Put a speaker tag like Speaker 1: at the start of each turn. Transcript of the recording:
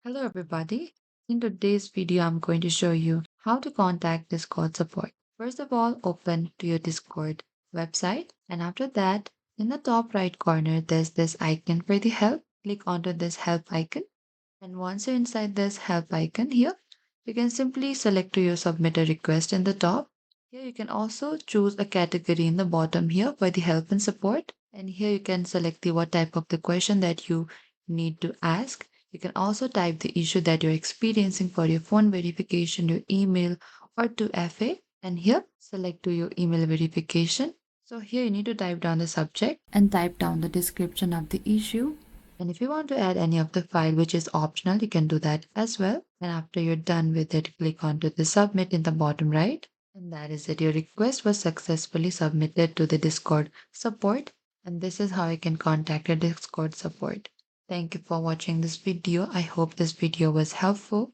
Speaker 1: Hello everybody. In today's video, I'm going to show you how to contact Discord support. First of all, open to your Discord website, and after that, in the top right corner, there's this icon for the help. Click onto this help icon, and once you're inside this help icon here, you can simply select to your submit a request in the top. Here you can also choose a category in the bottom here for the help and support, and here you can select the what type of the question that you need to ask. You can also type the issue that you're experiencing for your phone verification, your email, or to FA. And here, select to your email verification. So here you need to type down the subject and type down the description of the issue. And if you want to add any of the file which is optional, you can do that as well. And after you're done with it, click onto the submit in the bottom right. And that is it. Your request was successfully submitted to the Discord support. And this is how you can contact your Discord support. Thank you for watching this video. I hope this video was helpful.